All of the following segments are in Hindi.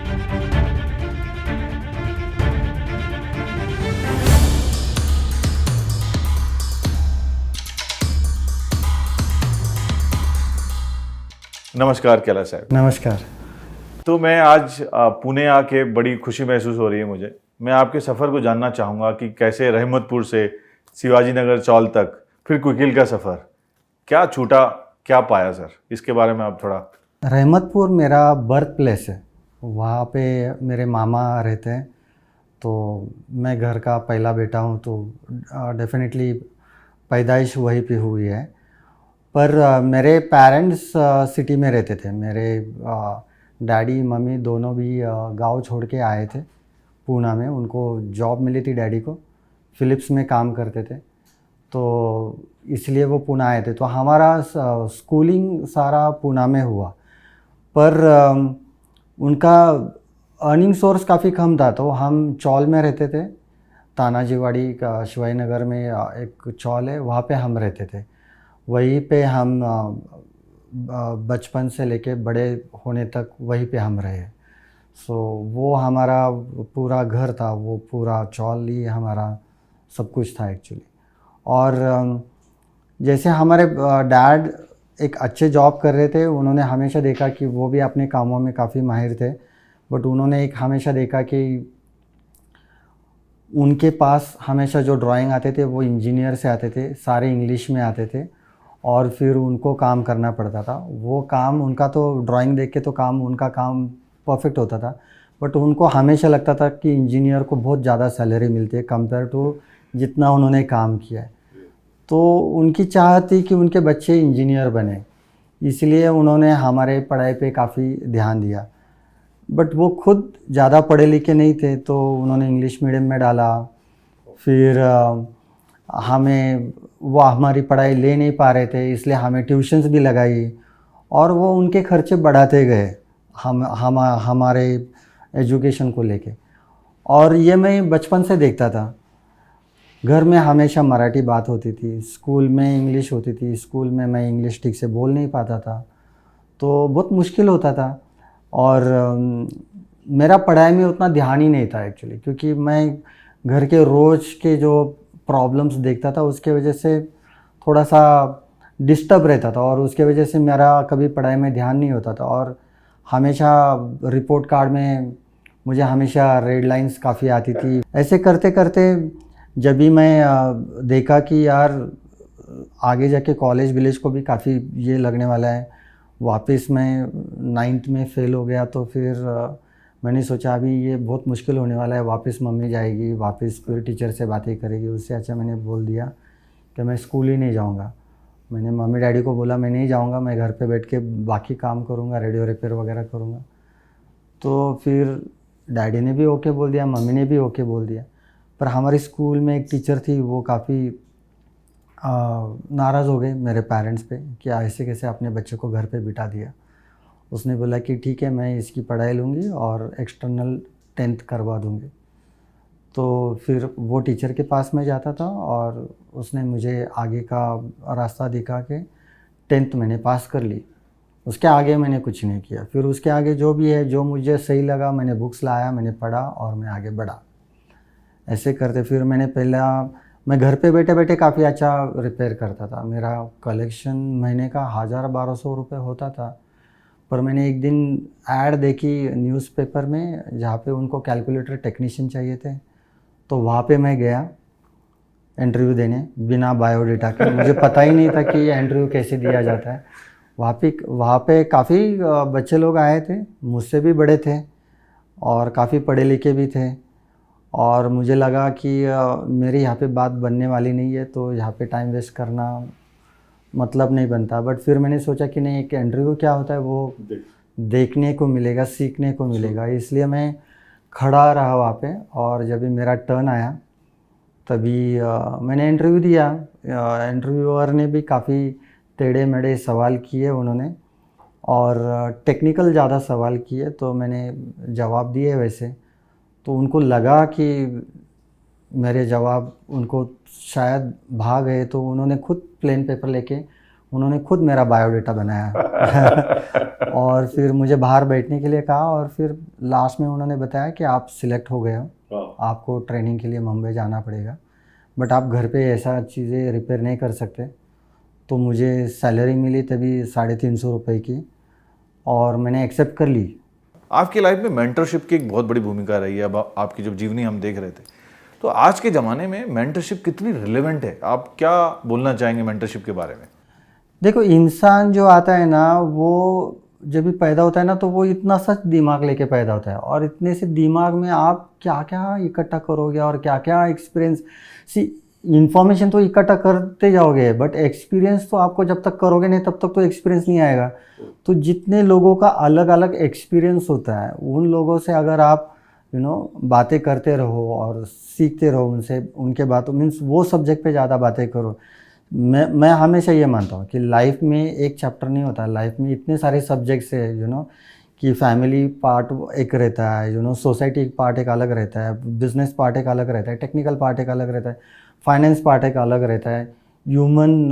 नमस्कार कैलाश साहब। नमस्कार। तो मैं आज पुणे आके बड़ी खुशी महसूस हो रही है मुझे। मैं आपके सफ़र को जानना चाहूँगा कि कैसे रहमतपुर से शिवाजी नगर चौल तक, फिर कुकिल का सफ़र, क्या छूटा, क्या पाया सर, इसके बारे में आप थोड़ा। रहमतपुर मेरा बर्थ प्लेस है, वहाँ पे मेरे मामा रहते हैं, तो मैं घर का पहला बेटा हूँ, तो डेफिनेटली पैदाइश वहीं पे हुई है। पर मेरे पेरेंट्स सिटी में रहते थे। मेरे डैडी मम्मी दोनों भी गांव छोड़ के आए थे पूना में। उनको जॉब मिली थी, डैडी को फ़िलिप्स में काम करते थे, तो इसलिए वो पूना आए थे। तो हमारा स्कूलिंग सारा पूना में हुआ। पर उनका अर्निंग सोर्स काफ़ी कम था, तो हम चौल में रहते थे। तानाजीवाड़ी का शिवाजी नगर में एक चौल है, वहाँ पे हम रहते थे। वहीं पे हम बचपन से लेके बड़े होने तक वहीं पे हम रहे। सो वो हमारा पूरा घर था, वो पूरा चौल ही हमारा सब कुछ था एक्चुअली। और जैसे हमारे डैड एक अच्छे जॉब कर रहे थे, उन्होंने हमेशा देखा कि वो भी अपने कामों में काफ़ी माहिर थे, बट उन्होंने एक हमेशा देखा कि उनके पास हमेशा जो ड्राइंग आते थे वो इंजीनियर से आते थे, सारे इंग्लिश में आते थे, और फिर उनको काम करना पड़ता था। वो काम उनका तो ड्राइंग देख के तो काम उनका काम परफेक्ट होता था, बट उनको हमेशा लगता था कि इंजीनियर को बहुत ज़्यादा सैलरी मिलती है कंपेयर टू जितना उन्होंने काम किया है। तो उनकी चाह थी कि उनके बच्चे इंजीनियर बने, इसलिए उन्होंने हमारे पढ़ाई पे काफ़ी ध्यान दिया। बट वो खुद ज़्यादा पढ़े लिखे नहीं थे, तो उन्होंने इंग्लिश मीडियम में डाला। फिर हमें वो हमारी पढ़ाई ले नहीं पा रहे थे, इसलिए हमें ट्यूशन्स भी लगाई, और वो उनके खर्चे बढ़ाते गए हमारे एजुकेशन को लेके। और ये मैं बचपन से देखता था। घर में हमेशा मराठी बात होती थी, स्कूल में इंग्लिश होती थी, स्कूल में मैं इंग्लिश ठीक से बोल नहीं पाता था, तो बहुत मुश्किल होता था। और मेरा पढ़ाई में उतना ध्यान ही नहीं था एक्चुअली, क्योंकि मैं घर के रोज़ के जो प्रॉब्लम्स देखता था उसके वजह से थोड़ा सा डिस्टर्ब रहता था, और उसके वजह से मेरा कभी पढ़ाई में ध्यान नहीं होता था। और हमेशा रिपोर्ट कार्ड में मुझे हमेशा रेड लाइंस काफ़ी आती थी। ऐसे करते करते जब भी मैं देखा कि यार आगे जाके कॉलेज विलेज को भी काफ़ी ये लगने वाला है, वापस मैं 9th में फ़ेल हो गया, तो फिर मैंने सोचा अभी ये बहुत मुश्किल होने वाला है, वापस मम्मी जाएगी, वापस फिर टीचर से बातें करेगी। उससे अच्छा मैंने बोल दिया कि मैं स्कूल ही नहीं जाऊंगा। मैंने मम्मी डैडी को बोला मैं नहीं जाऊंगा, मैं घर पे बैठ के बाकी काम करूंगा, रेडियो रिपेयर वगैरह करूंगा। तो फिर डैडी ने भी ओके बोल दिया, मम्मी ने भी ओके बोल दिया। पर हमारे स्कूल में एक टीचर थी, वो काफ़ी नाराज़ हो गए मेरे पेरेंट्स पे कि ऐसे कैसे अपने बच्चे को घर पे बिठा दिया। उसने बोला कि ठीक है, मैं इसकी पढ़ाई लूँगी और एक्सटर्नल 10th करवा दूँगी। तो फिर वो टीचर के पास मैं जाता था, और उसने मुझे आगे का रास्ता दिखा के 10th मैंने पास कर ली। उसके आगे मैंने कुछ नहीं किया। फिर उसके आगे जो भी है, जो मुझे सही लगा, मैंने बुक्स लाया, मैंने पढ़ा और मैं आगे बढ़ा। ऐसे करते फिर मैं घर पे बैठे बैठे काफ़ी अच्छा रिपेयर करता था। मेरा कलेक्शन महीने का 1000-1200 रुपये होता था। पर मैंने एक दिन ऐड देखी न्यूज़पेपर में, जहाँ पे उनको कैलकुलेटर टेक्नीशियन चाहिए थे, तो वहाँ पे मैं गया इंटरव्यू देने बिना बायोडाटा के। मुझे पता ही नहीं था कि ये इंटरव्यू कैसे दिया जाता है। वहाँ पे काफ़ी बच्चे लोग आए थे, मुझसे भी बड़े थे और काफ़ी पढ़े लिखे भी थे, और मुझे लगा कि मेरी यहाँ पे बात बनने वाली नहीं है, तो यहाँ पे टाइम वेस्ट करना मतलब नहीं बनता। बट फिर मैंने सोचा कि नहीं, एक इंटरव्यू क्या होता है वो देखने को मिलेगा, सीखने को मिलेगा। इसलिए मैं खड़ा रहा वहाँ पे, और जब भी मेरा टर्न आया तभी मैंने इंटरव्यू दिया। इंटरव्यूअर ने भी काफ़ी टेढ़े मेढ़े सवाल किए उन्होंने, और टेक्निकल ज़्यादा सवाल किए, तो मैंने जवाब दिए वैसे। तो उनको लगा कि मेरे जवाब उनको शायद भा गए, तो उन्होंने खुद प्लेन पेपर लेके उन्होंने खुद मेरा बायोडाटा बनाया और फिर मुझे बाहर बैठने के लिए कहा और फिर लास्ट में उन्होंने बताया कि आप सिलेक्ट हो गए हो, आपको ट्रेनिंग के लिए मुंबई जाना पड़ेगा, बट आप घर पे ऐसा चीज़ें रिपेयर नहीं कर सकते। तो मुझे सैलरी मिली तभी 350 रुपये की और मैंने एक्सेप्ट कर ली। आपकी लाइफ में मेंटरशिप की एक बहुत बड़ी भूमिका रही है। अब आपकी जब जीवनी हम देख रहे थे, तो आज के ज़माने में मेंटरशिप कितनी रिलेवेंट है? आप क्या बोलना चाहेंगे मेंटरशिप के बारे में? देखो, इंसान जो आता है ना, वो जब भी पैदा होता है ना, तो वो इतना सा दिमाग लेके पैदा होता है और इतने से दिमाग में आप क्या क्या इकट्ठा करोगे और क्या क्या एक्सपीरियंस, इंफॉर्मेशन तो इकट्ठा करते जाओगे, बट एक्सपीरियंस तो आपको जब तक करोगे नहीं तब तक तो एक्सपीरियंस नहीं आएगा। तो जितने लोगों का अलग अलग एक्सपीरियंस होता है, उन लोगों से अगर आप बातें करते रहो और सीखते रहो उनसे, उनके बातों मीन्स वो सब्जेक्ट पे ज़्यादा बातें करो। मैं हमेशा ये मानता हूँ कि लाइफ में एक चैप्टर नहीं होता, लाइफ में इतने सारे सब्जेक्ट्स है कि फैमिली पार्ट एक रहता है, सोसाइटी पार्ट एक अलग रहता है, बिजनेस पार्ट एक अलग रहता है, टेक्निकल पार्ट एक अलग रहता है, फाइनेंस पार्ट एक अलग रहता है, ह्यूमन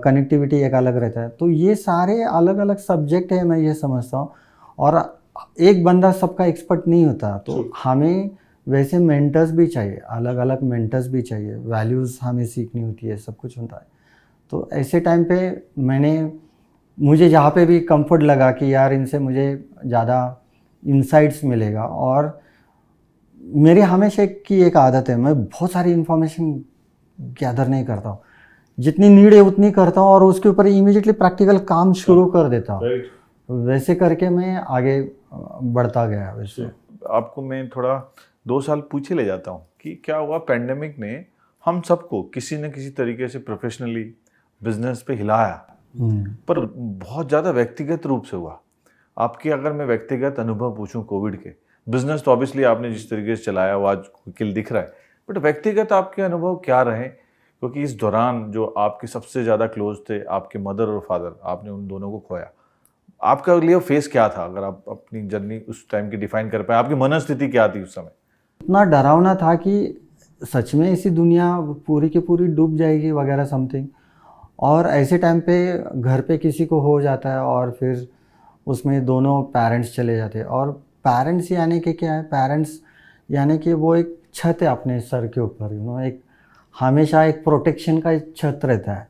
कनेक्टिविटी एक अलग रहता है। तो ये सारे अलग अलग सब्जेक्ट है, मैं ये समझता हूँ। और एक बंदा सबका एक्सपर्ट नहीं होता, तो हमें वैसे मेंटर्स भी चाहिए, अलग अलग मेंटर्स भी चाहिए, वैल्यूज़ हमें सीखनी होती है, सब कुछ होता है। तो ऐसे टाइम पे मुझे जहाँ पे भी कंफर्ट लगा कि यार इनसे मुझे ज़्यादा इंसाइट्स मिलेगा। और मेरी हमेशा की एक आदत है, मैं बहुत सारी इन्फॉर्मेशन गैदर नहीं करता हूँ, जितनी नीड है उतनी करता हूँ और उसके ऊपर इमीडिएटली प्रैक्टिकल काम शुरू कर देता हूँ। वैसे करके मैं आगे बढ़ता गया। वैसे आपको मैं थोड़ा 2 साल पीछे ले जाता हूँ कि क्या हुआ, पैंडेमिक ने हम सबको किसी न किसी तरीके से प्रोफेशनली बिजनेस पे हिलाया, पर बहुत ज़्यादा व्यक्तिगत रूप से हुआ। आपके अगर मैं व्यक्तिगत अनुभव पूछूं कोविड के, बिजनेस तो ऑब्वियसली आपने जिस तरीके से चलाया वो आज क्विकिल दिख रहा है, बट व्यक्तिगत आपके अनुभव क्या रहे? क्योंकि इस दौरान जो आपके सबसे ज़्यादा क्लोज थे, आपके मदर और फादर, आपने उन दोनों को खोया। आपका लिए फेस क्या था, अगर आप अपनी जर्नी उस टाइम की डिफाइन कर पाए, आपकी मनस्थिति क्या थी उस समय? इतना डरावना था कि सच में ऐसी दुनिया पूरी की पूरी डूब जाएगी वगैरह समथिंग। और ऐसे टाइम पे घर पे किसी को हो जाता है और फिर उसमें दोनों पेरेंट्स चले जाते हैं। और पेरेंट्स यानी कि क्या है, पेरेंट्स यानी कि वो एक छत है अपने सर के ऊपर, एक हमेशा एक प्रोटेक्शन का एक छत रहता है।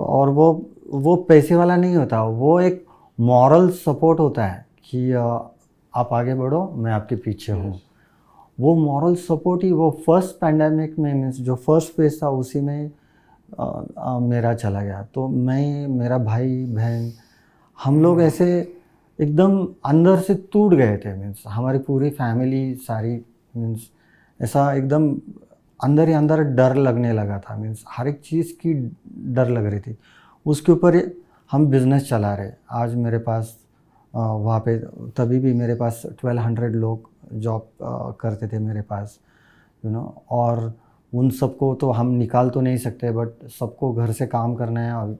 और वो पैसे वाला नहीं होता, वो एक मॉरल सपोर्ट होता है कि आप आगे बढ़ो, मैं आपके पीछे हूँ। वो मॉरल सपोर्ट ही वो फर्स्ट पैंडेमिक में मीन्स जो फर्स्ट फेज था उसी में मेरा चला गया। तो मैं, मेरा भाई बहन, हम लोग ऐसे एकदम अंदर से टूट गए थे। मीन्स हमारी पूरी फैमिली सारी, मीन्स ऐसा एकदम अंदर ही अंदर डर लगने लगा था। मीन्स हर एक चीज़ की डर लग रही थी। उसके ऊपर हम बिज़नेस चला रहे। आज मेरे पास वहाँ पे तभी भी मेरे पास 1200 लोग जॉब करते थे मेरे पास, और उन सबको तो हम निकाल तो नहीं सकते, बट सबको घर से काम करना है और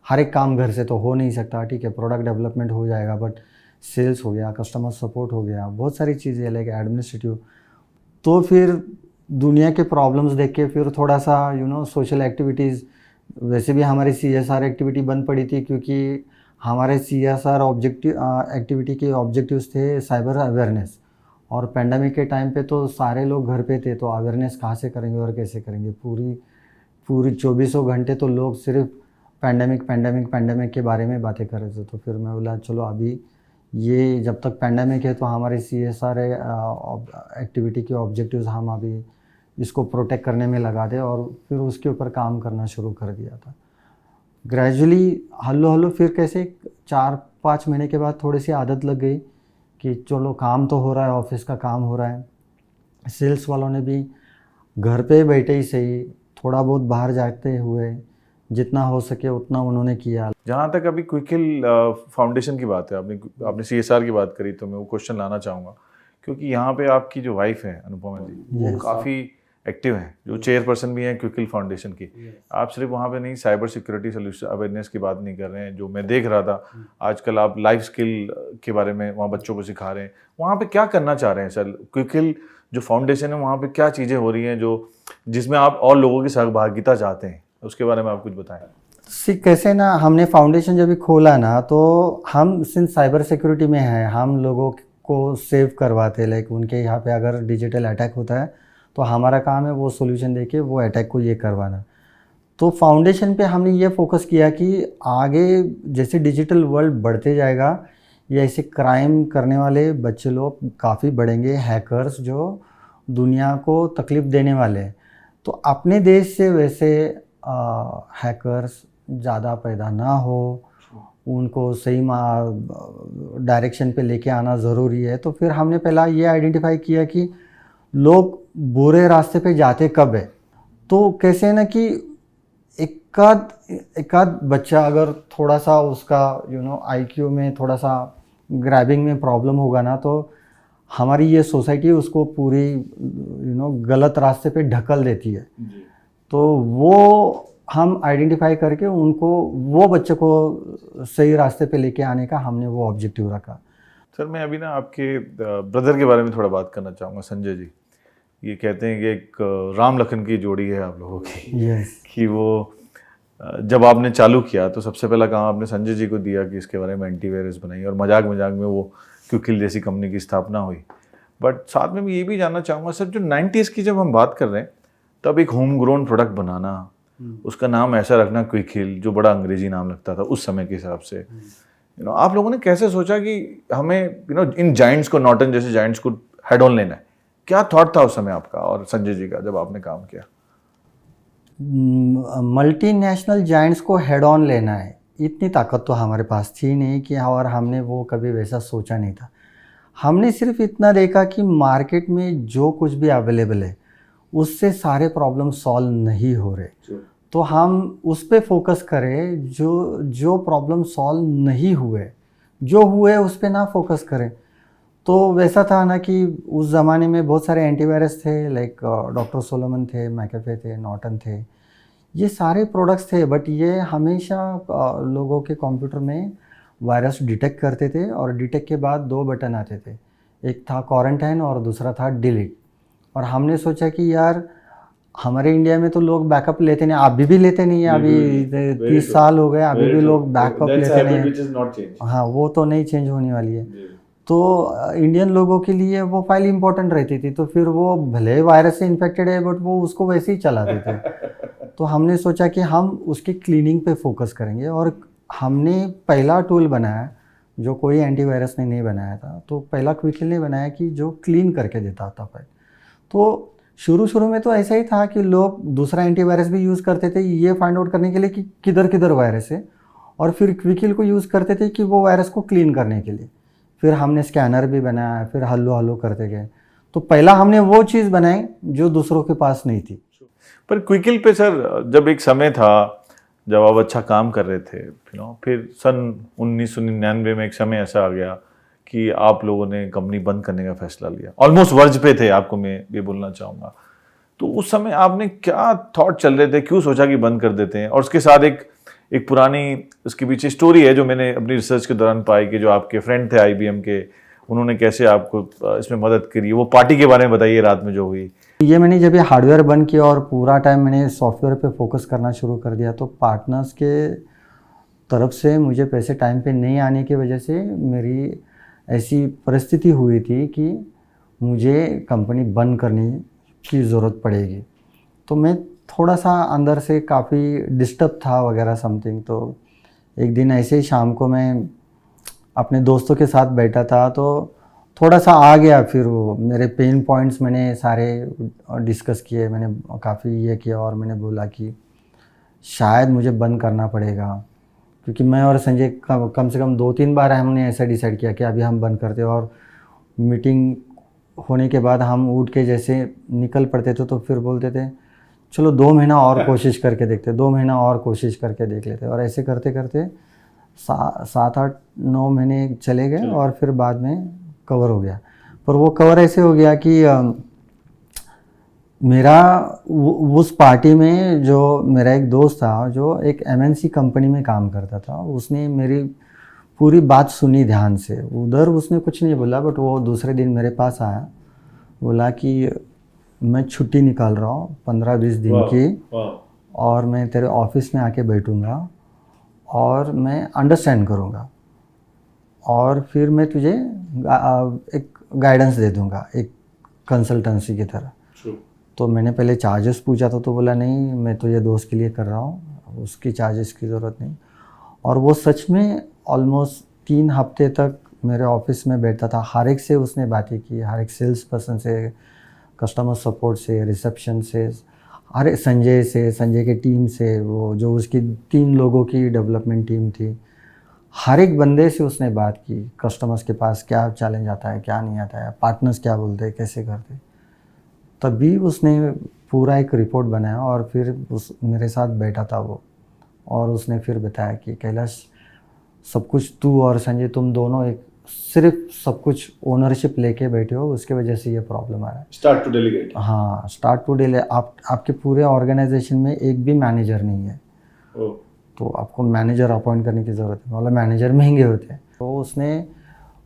हर एक काम घर से तो हो नहीं सकता। ठीक है, प्रोडक्ट डेवलपमेंट हो जाएगा, बट सेल्स हो गया, कस्टमर सपोर्ट हो गया, बहुत सारी चीज़ें लाइक एडमिनिस्ट्रेटिव। तो फिर दुनिया के प्रॉब्लम्स देख के फिर थोड़ा सा सोशल एक्टिविटीज़, वैसे भी हमारी CSR एक्टिविटी बंद पड़ी थी, क्योंकि हमारे CSR एक्टिविटी के ऑब्जेक्टिव्स थे साइबर अवेयरनेस। और पेंडेमिक के टाइम पे तो सारे लोग घर पे थे, तो अवेयरनेस कहाँ से करेंगे और कैसे करेंगे? पूरी 24 घंटे तो लोग सिर्फ पेंडेमिक के बारे में बातें कर रहे थे। तो फिर मैं बोला चलो अभी ये जब तक पेंडेमिक है तो हमारे CSR एक्टिविटी के ऑब्जेक्टिव्स हम अभी इसको प्रोटेक्ट करने में लगा दे, और फिर उसके ऊपर काम करना शुरू कर दिया था। ग्रेजुअली हल्लो फिर कैसे 4-5 महीने के बाद थोड़ी सी आदत लग गई कि चलो काम तो हो रहा है, ऑफिस का काम हो रहा है। सेल्स वालों ने भी घर पे बैठे ही सही, थोड़ा बहुत बाहर जाते हुए जितना हो सके उतना उन्होंने किया। जहाँ तक अभी क्विकिल फाउंडेशन की बात है, आपने CSR की बात करी, तो मैं वो क्वेश्चन लाना चाहूँगा, क्योंकि यहाँ पे आपकी जो वाइफ है अनुपमा जी, वो काफ़ी एक्टिव हैं, जो चेयरपर्सन भी हैं क्विकिल फाउंडेशन की। आप सिर्फ वहाँ पे नहीं साइबर सिक्योरिटी सोल्यूशन अवेयरनेस की बात नहीं कर रहे हैं, जो मैं देख रहा था आजकल आप लाइफ स्किल के बारे में वहाँ बच्चों को सिखा रहे हैं। वहाँ पे क्या करना चाह रहे हैं सर? क्विकिल जो फाउंडेशन है वहाँ पे क्या चीज़ें हो रही हैं जिसमें आप और लोगों की सहभागिता चाहते हैं, उसके बारे में आप कुछ बताएं। कैसे ना, हमने फाउंडेशन जब भी खोला ना, तो हम सिंस साइबर सिक्योरिटी में है, हम लोगों को सेव करवाते, लाइक उनके यहाँ पे अगर डिजिटल अटैक होता है तो हमारा काम है वो सॉल्यूशन देके वो अटैक को ये करवाना। तो फाउंडेशन पे हमने ये फोकस किया कि आगे जैसे डिजिटल वर्ल्ड बढ़ते जाएगा, ये ऐसे क्राइम करने वाले बच्चे लोग काफ़ी बढ़ेंगे, हैकर्स जो दुनिया को तकलीफ़ देने वाले हैं। तो अपने देश से वैसे हैकर्स ज़्यादा पैदा ना हो, उनको सही डायरेक्शन पे लेके आना ज़रूरी है। तो फिर हमने पहला ये आइडेंटिफाई किया कि लोग बुरे रास्ते पे जाते कब है। तो कैसे है ना कि एकाध बच्चा अगर थोड़ा सा उसका आईक्यू में थोड़ा सा ग्रैबिंग में प्रॉब्लम होगा ना, तो हमारी ये सोसाइटी उसको पूरी गलत रास्ते पे ढकल देती है। तो वो हम आइडेंटिफाई करके उनको, वो बच्चे को सही रास्ते पे लेके आने का हमने वो ऑब्जेक्टिव रखा। सर मैं अभी ना आपके ब्रदर के बारे में थोड़ा बात करना चाहूँगा, संजय जी। ये कहते हैं कि एक राम लखन की जोड़ी है आप लोगों की। यस। कि वो जब आपने चालू किया तो सबसे पहला काम आपने संजय जी को दिया कि इसके बारे में एंटीवायरस बनाइए, और मजाक मजाक में वो क्विकिल जैसी कंपनी की स्थापना हुई। बट साथ में मैं ये भी जानना चाहूँगा सर, जो 90s की जब हम बात कर रहे हैं, तब एक होम ग्रोन प्रोडक्ट बनाना, उसका नाम ऐसा रखना क्विकिल, जो बड़ा अंग्रेजी नाम लगता था उस समय के हिसाब से, आप लोगों ने कैसे सोचा कि हमें इन जाइंट्स को, नॉर्टन जैसे जाइंट्स को हेड ऑन लेना है? क्या थॉट था उस समय आपका और संजय जी का जब आपने काम किया? मल्टीनेशनल जायंट्स को हेड ऑन लेना है, इतनी ताकत तो हमारे पास थी नहीं कि, और हमने वो कभी वैसा सोचा नहीं था। हमने सिर्फ इतना देखा कि मार्केट में जो कुछ भी अवेलेबल है उससे सारे प्रॉब्लम सॉल्व नहीं हो रहे। तो हम उस पे फोकस करें, जो प्रॉब्लम सॉल्व नहीं हुए, जो हुए उस पे ना फोकस करें। तो वैसा था ना कि उस ज़माने में बहुत सारे एंटीवायरस थे, लाइक डॉक्टर सोलोमन थे, मैकेफे थे, नॉर्टन थे, ये सारे प्रोडक्ट्स थे। बट ये हमेशा लोगों के कंप्यूटर में वायरस डिटेक्ट करते थे, और डिटेक्ट के बाद 2 बटन आते थे, एक था क्वारंटाइन और दूसरा था डिलीट। और हमने सोचा कि यार हमारे इंडिया में तो लोग बैकअप लेते नहीं, अभी भी लेते नहीं है, अभी 30 साल हो गए, अभी भी लोग बैकअप लेते नहीं हैं। हाँ, वो तो नहीं चेंज होने वाली है। तो इंडियन लोगों के लिए वो फाइल इंपॉर्टेंट रहती थी, तो फिर वो भले वायरस से इन्फेक्टेड है बट वो उसको वैसे ही चलाते थे। तो हमने सोचा कि हम उसकी क्लीनिंग पे फोकस करेंगे, और हमने पहला टूल बनाया जो कोई एंटीवायरस ने नहीं बनाया था। तो पहला क्विकिल ने बनाया कि जो क्लीन करके देता था फाइल। तो शुरू में तो ऐसा ही था कि लोग दूसरा एंटीवायरस भी यूज़ करते थे ये फाइंड आउट करने के लिए कि किधर किधर वायरस है, और फिर क्विकिल को यूज़ करते थे कि वो वायरस को क्लीन करने के लिए। फिर हमने स्कैनर भी बनाया, फिर हल्लो करते गए। तो पहला हमने वो चीज़ बनाई जो दूसरों के पास नहीं थी। पर क्विकिल पे सर, जब एक समय था जब आप अच्छा काम कर रहे थे, फिर सन 1999 में एक समय ऐसा आ गया कि आप लोगों ने कंपनी बंद करने का फैसला लिया। ऑलमोस्ट वर्ज पे थे आपको, मैं ये बोलना चाहूँगा। तो उस समय आपने क्या थॉट चल रहे थे, क्यों सोचा कि बंद कर देते हैं? और उसके साथ एक पुरानी उसके पीछे स्टोरी है जो मैंने अपनी रिसर्च के दौरान पाई, कि जो आपके फ्रेंड थे IBM के, उन्होंने कैसे आपको इसमें मदद करी। वो पार्टी के बारे में बताइए रात में जो हुई। ये मैंने जब ये हार्डवेयर बंद किया और पूरा टाइम मैंने सॉफ्टवेयर पे फोकस करना शुरू कर दिया, तो पार्टनर्स के तरफ से मुझे पैसे टाइम पे नहीं आने की वजह से मेरी ऐसी परिस्थिति हुई थी कि मुझे कंपनी बंद करने की ज़रूरत पड़ेगी। तो मैं थोड़ा सा अंदर से काफ़ी डिस्टर्ब था वगैरह समथिंग। तो एक दिन ऐसे ही शाम को मैं अपने दोस्तों के साथ बैठा था, तो थोड़ा सा आ गया, फिर वो मेरे पेन पॉइंट्स मैंने सारे डिस्कस किए, मैंने काफ़ी ये किया, और मैंने बोला कि शायद मुझे बंद करना पड़ेगा, क्योंकि मैं और संजय कम से कम 2-3 बार हमने ऐसा डिसाइड किया कि अभी हम बंद करते, और मीटिंग होने के बाद हम उठ के जैसे निकल पड़ते थे तो फिर बोलते थे चलो 2 महीना और कोशिश करके देखते, 2 महीना और कोशिश करके देख लेते। और ऐसे करते करते 7-8-9 महीने चले गए, और फिर बाद में कवर हो गया। पर वो कवर ऐसे हो गया कि मेरा उस पार्टी में जो मेरा एक दोस्त था जो एक MNC कंपनी में काम करता था, उसने मेरी पूरी बात सुनी ध्यान से। उधर उसने कुछ नहीं बोला, बट वो दूसरे दिन मेरे पास आया, बोला कि मैं छुट्टी निकाल रहा हूँ 15-20 दिन की, और मैं तेरे ऑफिस में आके बैठूँगा और मैं अंडरस्टैंड करूँगा और फिर मैं तुझे एक गाइडेंस दे दूँगा, एक कंसल्टेंसी की तरह। तो मैंने पहले चार्जेस पूछा तो बोला नहीं, मैं तो ये दोस्त के लिए कर रहा हूँ, उसकी चार्जेस की ज़रूरत नहीं। और वो सच में ऑलमोस्ट 3 हफ्ते तक मेरे ऑफिस में बैठता था। हर एक से उसने बातें की, हर एक सेल्स पर्सन से, कस्टमर सपोर्ट से, रिसेप्शन से, अरे संजय से, संजय के टीम से, वो जो उसकी 3 लोगों की डेवलपमेंट टीम थी, हर एक बंदे से उसने बात की। कस्टमर्स के पास क्या चैलेंज आता है, क्या नहीं आता है, पार्टनर्स क्या बोलते हैं, कैसे करते। तभी उसने पूरा एक रिपोर्ट बनाया और फिर उस मेरे साथ बैठा था वो, और उसने फिर बताया कि कैलाश, सब कुछ तू और संजय तुम दोनों एक सिर्फ सब कुछ ओनरशिप लेके बैठे हो, उसके वजह से ये प्रॉब्लम आ रहा है। Start to delegate. हाँ, स्टार्ट टू डेलीगेट। आपके पूरे ऑर्गेनाइजेशन में एक भी मैनेजर नहीं है, तो आपको मैनेजर अपॉइंट करने की ज़रूरत है। मतलब मैनेजर महंगे होते हैं। तो उसने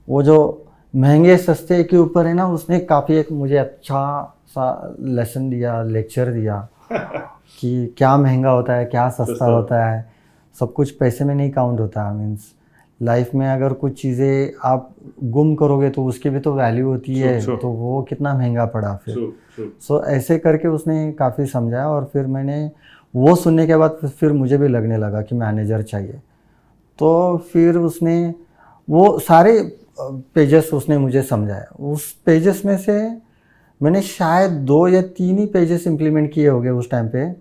वो जो महंगे सस्ते के ऊपर है ना, उसने काफ़ी एक मुझे अच्छा सा लेसन दिया, लेक्चर दिया कि क्या महंगा होता है, क्या सस्ता होता है। सब कुछ पैसे में नहीं काउंट होता। मीन्स लाइफ में अगर कुछ चीज़ें आप गुम करोगे तो उसकी भी तो वैल्यू होती है, तो वो कितना महंगा पड़ा फिर। सो ऐसे करके उसने काफ़ी समझाया और फिर मैंने वो सुनने के बाद फिर मुझे भी लगने लगा कि मैनेजर चाहिए। तो फिर उसने वो सारे पेजेस उसने मुझे समझाया। उस पेजेस में से मैंने शायद 2 या 3 ही पेजेस इम्प्लीमेंट किए होंगे उस टाइम पे।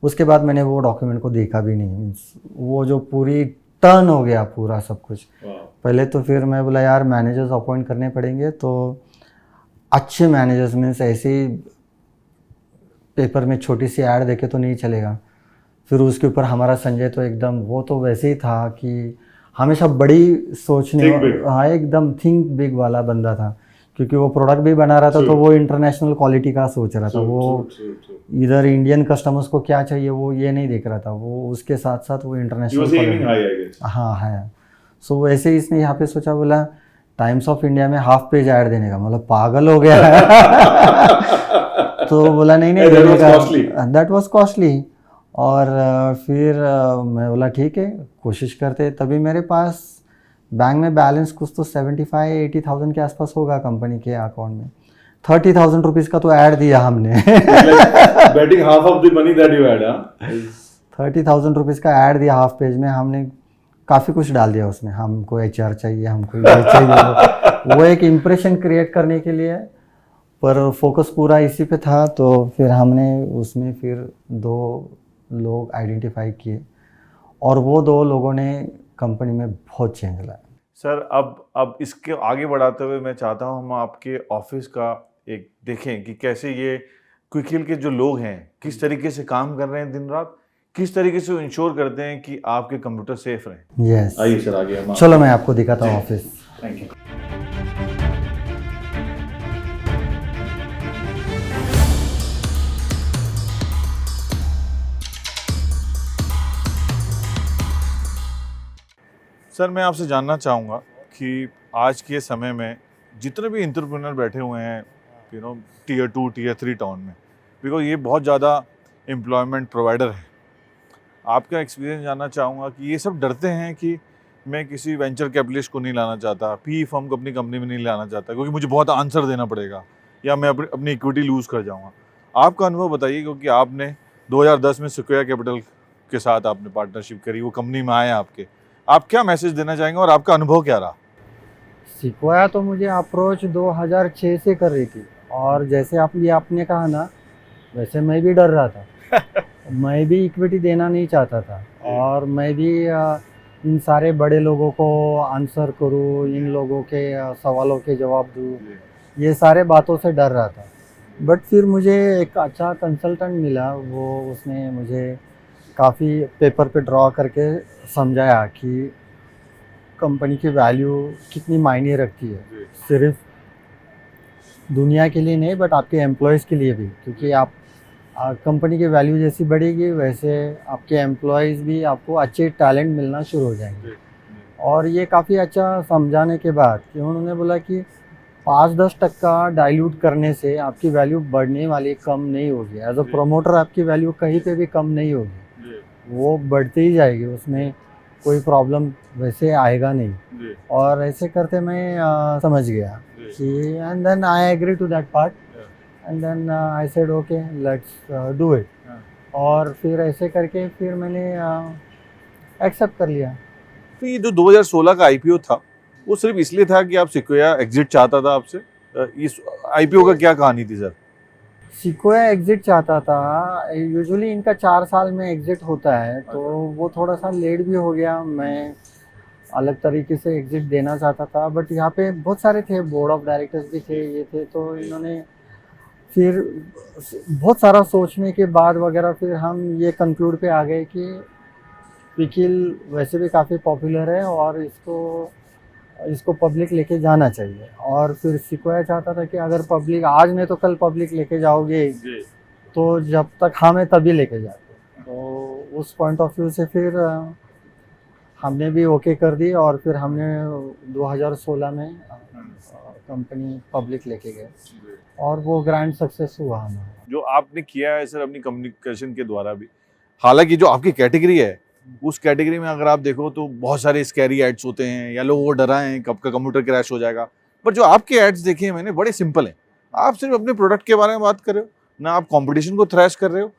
उसके बाद मैंने वो डॉक्यूमेंट को देखा भी नहीं। मीन्स वो जो पूरी टर्न हो गया पूरा सब कुछ। पहले तो फिर मैं बोला यार मैनेजर्स अपॉइंट करने पड़ेंगे, तो अच्छे मैनेजर्स मीन्स ऐसे ही पेपर में छोटी सी ऐड देके तो नहीं चलेगा। फिर उसके ऊपर हमारा संजय तो एकदम, वो तो वैसे ही था कि हमेशा बड़ी सोचने, हाँ एकदम थिंक बिग वाला बंदा था, क्योंकि वो प्रोडक्ट भी बना रहा था तो वो इंटरनेशनल क्वालिटी का सोच रहा था। वो इधर इंडियन कस्टमर्स को क्या चाहिए वो ये नहीं देख रहा था, वो उसके साथ साथ वो इंटरनेशनल, हाँ है। सो वैसे ही इसने यहाँ पे सोचा, बोला टाइम्स ऑफ इंडिया में हाफ पेज ऐड देने का, मतलब पागल हो गया है। तो बोला नहीं देने का, दैट वाज कॉस्टली। और फिर मैं बोला ठीक है कोशिश करते। तभी मेरे पास बैंक में बैलेंस कुछ तो 75-80,000 के आसपास होगा कंपनी के अकाउंट में। 30,000 रुपीज़ का तो ऐड दिया हमने। betting half of the money that you had, 30,000 rupees का ऐड दिया हाफ पेज में हमने। काफ़ी कुछ डाल दिया उसमें, हमको HR चाहिए, हमको ये चाहिए। वो एक इम्प्रेशन क्रिएट करने के लिए, पर फोकस पूरा इसी पे था। तो फिर हमने उसमें फिर 2 लोग आइडेंटिफाई किए और वो 2 लोगों ने कंपनी में बहुत चेंज लाया। सर अब इसके आगे बढ़ाते हुए मैं चाहता हूँ हम आपके ऑफिस का एक देखें कि कैसे ये क्विकहिल के जो लोग हैं किस तरीके से काम कर रहे हैं दिन रात, किस तरीके से इंश्योर करते हैं कि आपके कंप्यूटर सेफ रहें। यस, आइए सर आगे हम, चलो मैं आपको दिखाता हूँ ऑफिस। Thank you. सर मैं आपसे जानना चाहूँगा कि आज के समय में जितने भी एंटरप्रेन्योर बैठे हुए हैं Tier 2 Tier 3 टाउन में, बिकॉज ये बहुत ज़्यादा एम्प्लॉयमेंट प्रोवाइडर है, आपका एक्सपीरियंस जानना चाहूँगा कि ये सब डरते हैं कि मैं किसी वेंचर कैपिटलिस्ट को नहीं लाना चाहता, PE फर्म को अपनी कंपनी में नहीं लाना चाहता क्योंकि मुझे बहुत आंसर देना पड़ेगा या मैं अपनी इक्विटी लूज़ कर जाऊँगा। आपका अनुभव बताइए, क्योंकि आपने 2010 में सिक्वेयर कैपिटल के साथ आपने पार्टनरशिप करी, वो कंपनी में आए आपके, आप क्या मैसेज देना चाहेंगे और आपका अनुभव क्या रहा? सिक्वाया तो मुझे अप्रोच 2006 से कर रही थी, और जैसे आपने कहा ना वैसे मैं भी डर रहा था। मैं भी इक्विटी देना नहीं चाहता था, और मैं भी इन सारे बड़े लोगों को आंसर करूँ, इन लोगों के सवालों के जवाब दूँ, ये सारे बातों से डर रहा था। बट फिर मुझे एक अच्छा कंसल्टेंट मिला, वो उसने मुझे काफ़ी पेपर पे ड्रॉ करके समझाया कि कंपनी की वैल्यू कितनी मायने रखती है, सिर्फ दुनिया के लिए नहीं बट आपके एम्प्लॉयज़ के लिए भी, क्योंकि आप कंपनी की वैल्यू जैसी बढ़ेगी वैसे आपके एम्प्लॉयज़ भी आपको अच्छे टैलेंट मिलना शुरू हो जाएंगे। और ये काफ़ी अच्छा समझाने के बाद कि उन्होंने बोला कि 5-10% डाइल्यूट करने से आपकी वैल्यू बढ़ने वाली, कम नहीं होगी। एज अ प्रोमोटर आपकी वैल्यू कहीं पे भी कम नहीं होगी, वो बढ़ती ही जाएगी। उसमें कोई प्रॉब्लम वैसे आएगा नहीं। जी और ऐसे करते मैं समझ गया जी कि and then I agree to that part and then I said okay let's do it. हाँ। और फिर ऐसे करके फिर मैंने एक्सेप्ट कर लिया। तो ये जो 2016 का आईपीओ था वो सिर्फ इसलिए था कि आप सिक्वोया एग्जिट चाहता था आपसे? इस आईपीओ का क्या कहानी थी सर? सिक्वोया एग्जिट चाहता था। यूजुअली इनका 4 साल में एग्जिट होता है, तो वो थोड़ा सा लेट भी हो गया। मैं अलग तरीके से एग्जिट देना चाहता था, बट यहाँ पे बहुत सारे थे, बोर्ड ऑफ डायरेक्टर्स भी थे, ये थे, तो इन्होंने फिर बहुत सारा सोचने के बाद वगैरह फिर हम ये कंक्लूड पे आ गए कि पिकिल वैसे भी काफ़ी पॉपुलर है और इसको इसको पब्लिक लेके जाना चाहिए। और फिर सिक्वोया चाहता था कि अगर पब्लिक आज नहीं तो कल पब्लिक लेके जाओगे, तो जब तक हमें तभी लेके जाते। तो उस पॉइंट ऑफ व्यू से फिर हमने भी ओके कर दी और फिर हमने 2016 में कंपनी पब्लिक लेके गए और वो ग्रैंड सक्सेस हुआ हमारा। जो आपने किया है सर अपनी कम्युनिकेशन के द्वारा भी, हालांकि जो आपकी कैटेगरी है उस कैटेगरी में अगर आप देखो तो बहुत सारे स्कैरी एड्स होते हैं या लोगों को डराएं हैं कब का कंप्यूटर क्रैश हो जाएगा, पर जो आपके एड्स देखे हैं मैंने बड़े सिंपल हैं। आप सिर्फ अपने प्रोडक्ट के बारे में बात कर रहे हो, ना आप कंपटीशन को थ्रैश कर रहे हो।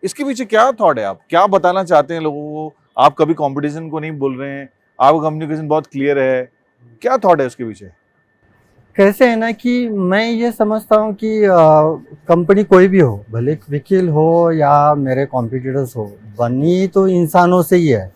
इसके पीछे क्या थॉट है, आप क्या बताना चाहते हैं लोगों को? आप कभी कंपटीशन को नहीं बोल रहे हैं, आपका कम्युनिकेशन बहुत क्लियर है, क्या थॉट है उसके पीछे? कैसे है ना कि मैं ये समझता हूँ कि कंपनी कोई भी हो, भले विकिल हो या मेरे कॉम्पिटिटर्स हो, बनी तो इंसानों से ही है।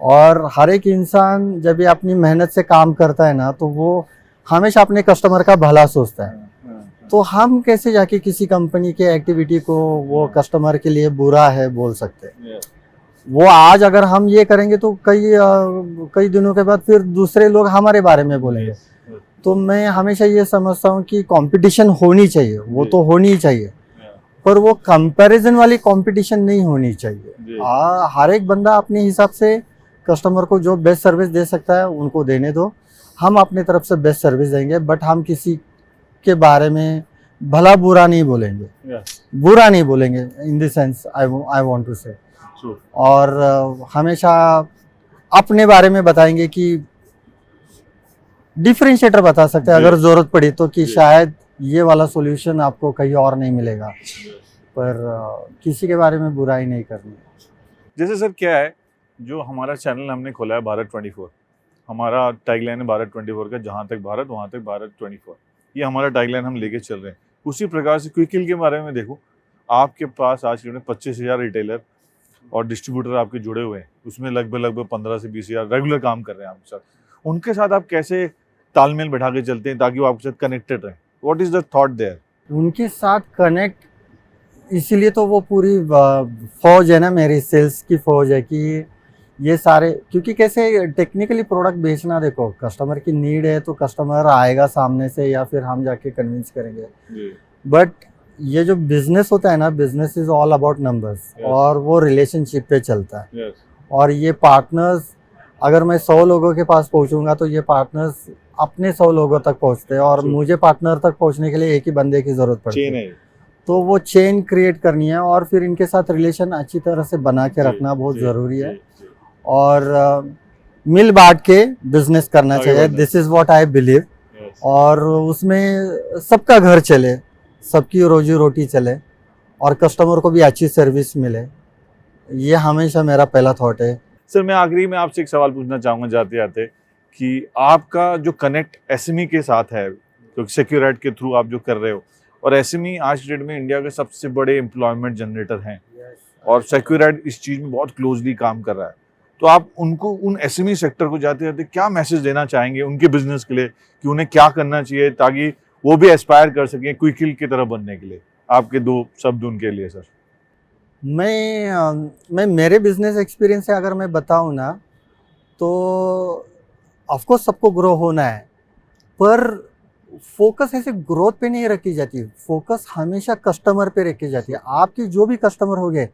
और हर एक इंसान जब भी अपनी मेहनत से काम करता है ना, तो वो हमेशा अपने कस्टमर का भला सोचता है। तो हम कैसे जाके किसी कंपनी के एक्टिविटी को वो कस्टमर के लिए बुरा है बोल सकते हैं? वो आज अगर हम ये करेंगे तो कई दिनों के बाद फिर दूसरे लोग हमारे बारे में बोलेंगे। तो मैं हमेशा ये समझता हूँ कि कंपटीशन होनी चाहिए, वो तो होनी ही चाहिए, पर वो कंपैरिजन वाली कंपटीशन नहीं होनी चाहिए। हर एक बंदा अपने हिसाब से कस्टमर को जो बेस्ट सर्विस दे सकता है उनको देने दो। हम अपनी तरफ से बेस्ट सर्विस देंगे, बट हम किसी के बारे में भला बुरा नहीं बोलेंगे। बुरा नहीं बोलेंगे in the sense I want to say. और हमेशा अपने बारे में बताएंगे कि डिफरेंशिएटर बता सकते हैं अगर ज़रूरत पड़ी तो, कि शायद ये वाला सॉल्यूशन आपको कहीं और नहीं मिलेगा, पर किसी के बारे में बुराई नहीं करनी। जैसे सर क्या है, जो हमारा चैनल हमने खोला है भारत 24, हमारा टैगलाइन है भारत 24 का, जहाँ तक भारत वहाँ तक भारत 24, ये हमारा टैगलाइन हम लेके चल रहे हैं। उसी प्रकार से क्विकिल के बारे में देखो, आपके पास आज के 25,000 रिटेलर और डिस्ट्रीब्यूटर आपके जुड़े हुए हैं, उसमें लगभग 15 से 20,000 रेगुलर काम कर रहे हैं आपके साथ। उनके साथ आप कैसे तालमेल बैठा के चलते हैं ताकि वो आपके साथ कनेक्टेड रहे? What is the thought there? उनके साथ कनेक्ट इसीलिए तो वो पूरी फौज है ना, मेरी सेल्स की फौज है कि ये सारे, क्योंकि कैसे टेक्निकली प्रोडक्ट बेचना, देखो कस्टमर की नीड है तो कस्टमर आएगा सामने से या फिर हम जाके कन्विंस करेंगे। बट ये जो बिजनेस होता है ना, business is all about numbers, और वो रिलेशनशिप पे चलता है। और ये पार्टनर्स, अगर मैं 100 लोगों के पास पहुंचूंगा तो ये पार्टनर्स अपने 100 लोगों तक पहुंचते हैं, और मुझे पार्टनर तक पहुंचने के लिए एक ही बंदे की जरूरत पड़ती है। तो वो चेन क्रिएट करनी है और फिर इनके साथ रिलेशन अच्छी तरह से बना के रखना बहुत ज़रूरी है। और मिल बांट के बिजनेस करना चाहिए, this is what I believe. और उसमें सबका घर चले, सबकी रोजी रोटी चले और कस्टमर को भी अच्छी सर्विस मिले, ये हमेशा मेरा पहला थॉट है। सर मैं आखिरी में आपसे एक सवाल पूछना चाहूँगा जाते जाते, कि आपका जो कनेक्ट एसएमई के साथ है, क्योंकि सिक्योर के थ्रू आप जो कर रहे हो, और एसएमई आज डेट में इंडिया के सबसे बड़े एम्प्लॉयमेंट जनरेटर हैं, और सिक्योर इस चीज़ में बहुत क्लोजली काम कर रहा है, तो आप उनको, उन एसएमई सेक्टर को जाते जाते क्या मैसेज देना चाहेंगे उनके बिजनेस के लिए, कि उन्हें क्या करना चाहिए ताकि वो भी एस्पायर कर सकें क्विकिल की तरह बनने के लिए? आपके 2 शब्द उनके लिए सर। मैं मेरे बिजनेस एक्सपीरियंस से अगर मैं बताऊं ना, तो ऑफकोर्स सबको ग्रो होना है, पर फोकस ऐसे ग्रोथ पे नहीं रखी जाती, फोकस हमेशा कस्टमर पे रखी जाती है। आपकी जो भी कस्टमर हो गए,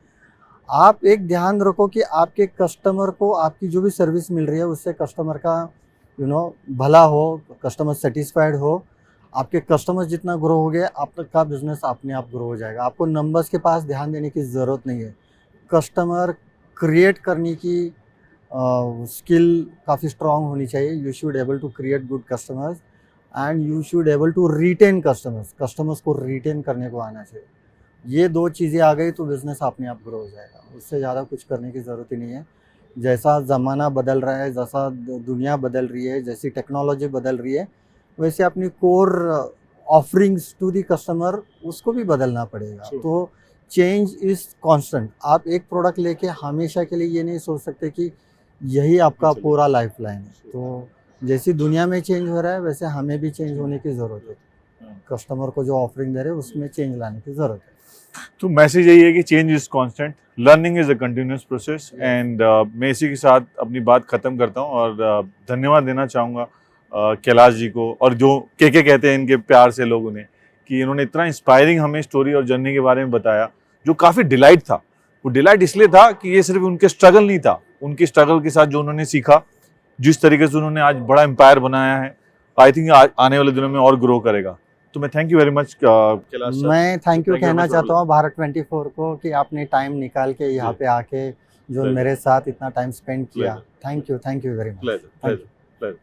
आप एक ध्यान रखो कि आपके कस्टमर को आपकी जो भी सर्विस मिल रही है उससे कस्टमर का भला हो, कस्टमर सेटिस्फाइड हो। आपके कस्टमर जितना ग्रो हो गए, आपका बिजनेस अपने आप ग्रो हो जाएगा। आपको नंबर्स के पास ध्यान देने की ज़रूरत नहीं है, कस्टमर क्रिएट करने की स्किल काफ़ी स्ट्रांग होनी चाहिए. You should able to create good customers and you should able to retain customers को रिटेन करने को आना चाहिए. ये दो चीज़ें आ गई तो बिज़नेस अपने आप ग्रो हो जाएगा. उससे ज़्यादा कुछ करने की ज़रूरत ही नहीं है. जैसा ज़माना बदल रहा है, जैसा दुनिया बदल रही है, जैसी टेक्नोलॉजी बदल रही है, वैसे अपनी core offerings to the customer उसको भी बदलना पड़ेगा. Sure. तो चेंज इज़ कांस्टेंट. आप एक प्रोडक्ट लेके हमेशा के लिए ये नहीं सोच सकते कि यही आपका चलिए. पूरा लाइफ लाइन है. तो जैसी दुनिया में चेंज हो रहा है वैसे हमें भी चेंज होने की ज़रूरत है. कस्टमर को जो ऑफरिंग दे रहे हैं उसमें चेंज लाने की ज़रूरत है. तो मैसेज यही है कि change is constant, learning is a continuous process. And मैं इसी के साथ अपनी बात खत्म करता हूँ और धन्यवाद देना चाहूँगा कैलाश जी को, और जो के कहते हैं इनके प्यार से लोग उन्हें, कि इन्होंने इतना इंस्पायरिंग हमें स्टोरी और जर्नी के बारे में बताया जो काफ़ी डिलाइट था. वो डिलाइट इसलिए था कि ये सिर्फ उनके स्ट्रगल नहीं था, उनके स्ट्रगल के साथ जो उन्होंने सीखा, जिस तरीके से उन्होंने आज बड़ा एम्पायर बनाया है, आई थिंक आने वाले दिनों में और ग्रो करेगा. तो मैं thank you very much Kailash sir. मैं थैंक यू Thank you कहना very much. चाहता हूँ भारत 24 को कि आपने टाइम निकाल के यहाँ पे आके जो Pleasure. मेरे साथ इतना टाइम स्पेंड किया. Pleasure. Thank you very much. Pleasure, pleasure, pleasure.